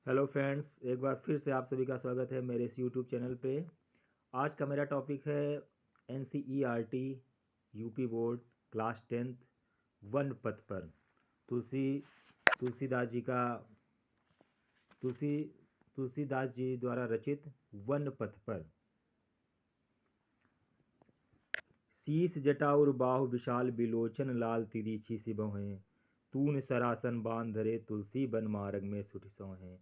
Hello friends, एक बार फिर से आप सभी का स्वागत है मेरे इस यूट्यूब चैनल पे। आज का मेरा टॉपिक है NCERT UP board class 10th one पथ पर तुलसीदास जी का तुलसी तुलसीदास जी द्वारा रचित वन पथ पर। शीस जटाउर बाहु विशाल बिलोचन लाल तिरछी सी भवें, तून सरासन बांध धरे तुलसी बन मार्ग में सुठ सोहें।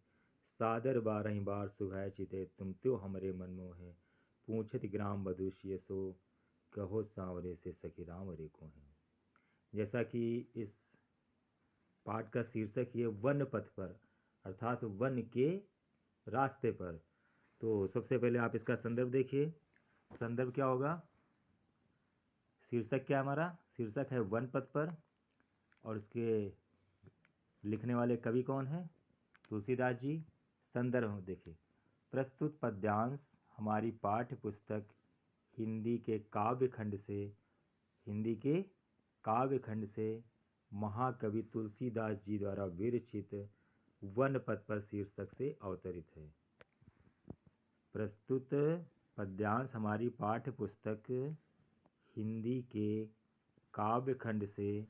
सादर बारह बार सुभय चिते तुम त्यो हमरे मन मोहे, पूछत ग्राम बधुष्य सो कहो सांवरे से सखी राम रे को है। जैसा कि इस पाठ का शीर्षक ये वन पथ पर अर्थात वन के रास्ते पर। तो सबसे पहले आप इसका संदर्भ देखिए। संदर्भ क्या होगा? शीर्षक क्या हमारा? शीर्षक है वन पथ पर, और इसके लिखने वाले कवि कौन है? तुलसीदास जी। संदर्भ देखिए। प्रस्तुत पद्यांश हमारी पाठ्य पुस्तक हिंदी के काव्य खंड से महाकवि तुलसीदास जी द्वारा विरचित वन पथ पर शीर्षक से अवतरित है। प्रस्तुत पद्यांश हमारी पाठ्य पुस्तक हिंदी के काव्य खंड से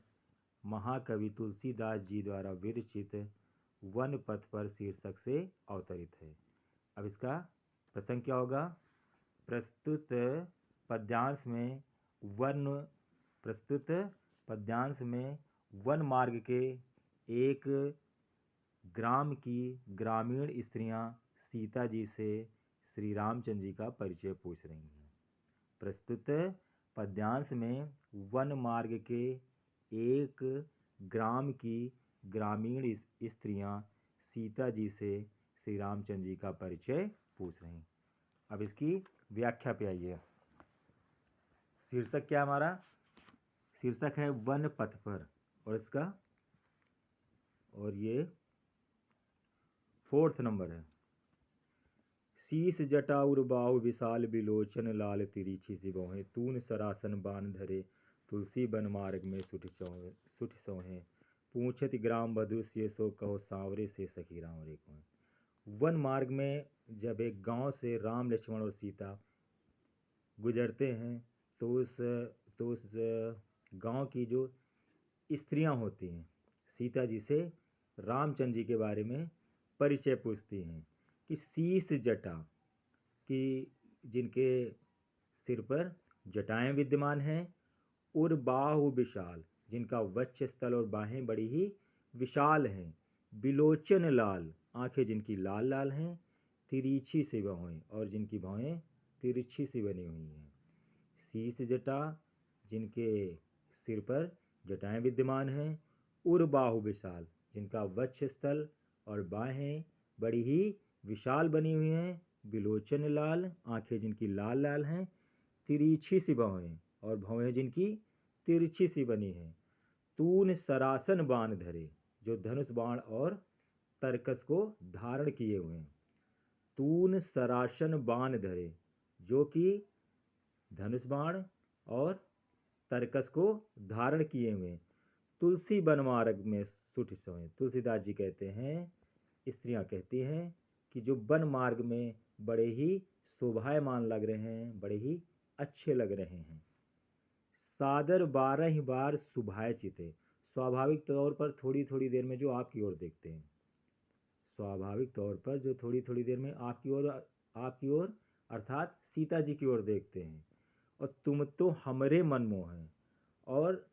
महाकवि तुलसीदास जी द्वारा विरचित वन पथ पर शीर्षक से अवतरित है। अब इसका प्रसंग क्या होगा? प्रस्तुत पद्यांश में वन मार्ग के एक ग्राम की ग्रामीण स्त्रियां सीता जी से श्री रामचंद्र जी का परिचय पूछ रही हैं। प्रस्तुत पद्यांश में वन मार्ग के एक ग्राम की ग्रामीण स्त्रियां सीता जी से श्री रामचंद्र जी का परिचय पूछ रही हैं। अब इसकी व्याख्या पे आइए। शीर्षक क्या हमारा? शीर्षक है वन पथ पर, और ये 4th नंबर है। शीस जटाउर बाहु विशाल बिलोचन लाल तिरछी सी भवें, तून सरासन बान धरे तुलसी बन मार्ग में सुठ सोहें। पूछत ग्राम बधुष्य सो कहो सांवरे से सखी राम रे को। वन मार्ग में जब एक गांव से राम लक्ष्मण और सीता गुजरते हैं तो उस गांव की जो स्त्रियां होती हैं सीता जी से रामचंद्र जी के बारे में परिचय पूछती हैं कि शीस जटा की जिनके सिर पर जटाएं विद्यमान हैं, और बाहु विशाल जिनका वक्ष स्थल और बाहें बड़ी ही विशाल हैं, बिलोचन लाल आंखें जिनकी लाल लाल हैं, तिरछी सी भवें और जिनकी भवें तिरछी सी बनी हुई हैं। शीस जटा जिनके सिर पर जटाएं विद्यमान हैं, उर बाहु विशाल जिनका वक्ष स्थल और बाहें बड़ी ही विशाल बनी हुई हैं, बिलोचन लाल आंखें जिनकी लाल लाल हैं, तिरछी सी भवें और भवें जिनकी तिरछी सी बनी हैं। तून सरासन बाण धरे जो धनुष बाण और तरकस को धारण किए हुए हैं। तून सरासन बाण धरे जो कि धनुष बाण और तरकस को धारण किए हुए। तुलसी बन मार्ग में सुठ सोएं। तुलसीदास जी कहते हैं, स्त्रियां कहती हैं कि जो वन मार्ग में बड़े ही शोभायमान लग रहे हैं, बड़े ही अच्छे लग रहे हैं। सादर 12 बार सुभाय चिते, स्वाभाविक तौर पर थोड़ी थोड़ी देर में जो आपकी ओर देखते हैं, स्वाभाविक तौर पर जो थोड़ी थोड़ी देर में आपकी ओर अर्थात सीता जी की ओर देखते हैं। और तुम तो हमरे मन मोह हैं, और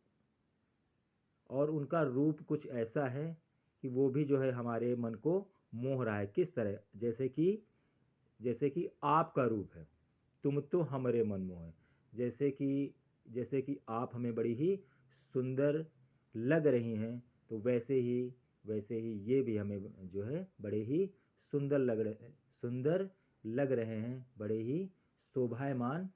उनका रूप कुछ ऐसा है कि वो भी जो है हमारे मन को मोह रहा है। किस तरह? जैसे कि आपका रूप है। तुम तो हमरे मन मोह है, जैसे कि आप हमें बड़ी ही सुंदर लग रही हैं, तो वैसे ही ये भी हमें जो है बड़े ही सुंदर लग रहे हैं, बड़े ही शोभायमान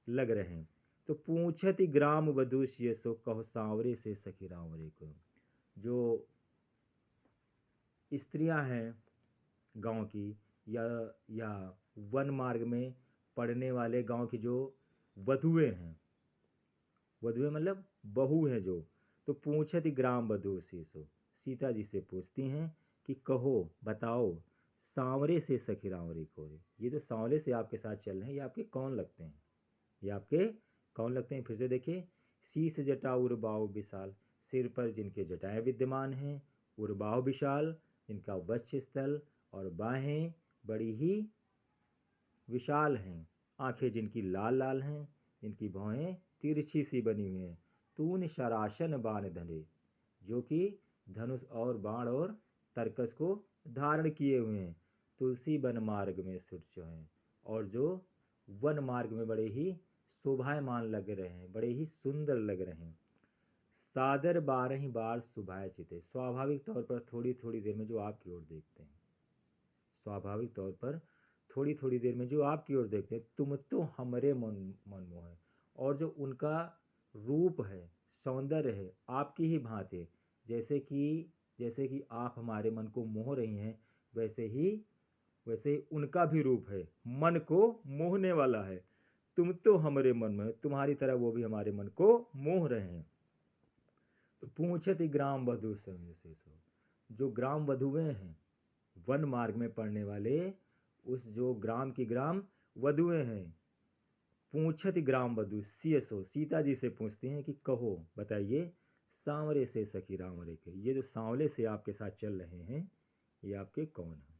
लग रहे हैं। तो पूछति ग्राम वधुष्य सो कहो सांवरे से सखी राम रे को। जो स्त्रियां हैं गांव की या वन मार्ग में पड़ने वाले गांव की जो वधुएं हैं, वधुएं मतलब बहू हैं जो, तो पूछति ग्राम वधुष्य सो सीता जी से पूछती हैं कि कहो बताओ सांवरे से सखी रावरे कोरे। ये जो सांवरे से आपके साथ चल रहे हैं ये आपके कौन लगते हैं, ये आपके कौन लगते हैं। फिर से देखिए, शीस जटा उर्बाहु विशाल, सिर पर जिनके जटाएं विद्यमान हैं, उर्बाहु विशाल, इनका वक्ष स्थल और बाहें बड़ी ही विशाल हैं, आंखें जिनकी लाल लाल हैं, इनकी भौहें तिरछी सी बनी हुई हैं। तून शरासन बाण धरे, जो कि धनुष और बाण और तरकस को धारण किए हुए हैं। तुलसी वन मार्ग में सुरचो हैं, और जो वन मार्ग में बड़े ही शोभायमान लग रहे हैं, बड़े ही सुंदर लग रहे हैं। सादर 12 बार सुभाय चिते, स्वाभाविक तौर पर थोड़ी थोड़ी देर में जो आपकी ओर देखते हैं, स्वाभाविक तौर पर थोड़ी थोड़ी देर में जो आपकी ओर देखते हैं। तुम तो हमारे मन मोह है, और जो उनका रूप है, सौंदर्य है, आपकी ही भांति, जैसे कि आप हमारे मन को मोह रही हैं, वैसे ही उनका भी रूप है, मन को मोहने वाला है। तुम तो हमारे मन में, तुम्हारी तरह वो भी हमारे मन को मोह रहे हैं। तो पूछत ग्राम वधु से, जो ग्राम वधुएं हैं, वन मार्ग में पड़ने वाले उस जो ग्राम की ग्राम वधुएं हैं, पूछत ग्राम वधु सियसो, सीता जी से पूछती हैं कि कहो बताइए सांवरे से सखी रावरे के, ये जो सांवले से आपके साथ चल रहे हैं ये आपके कौन हैं।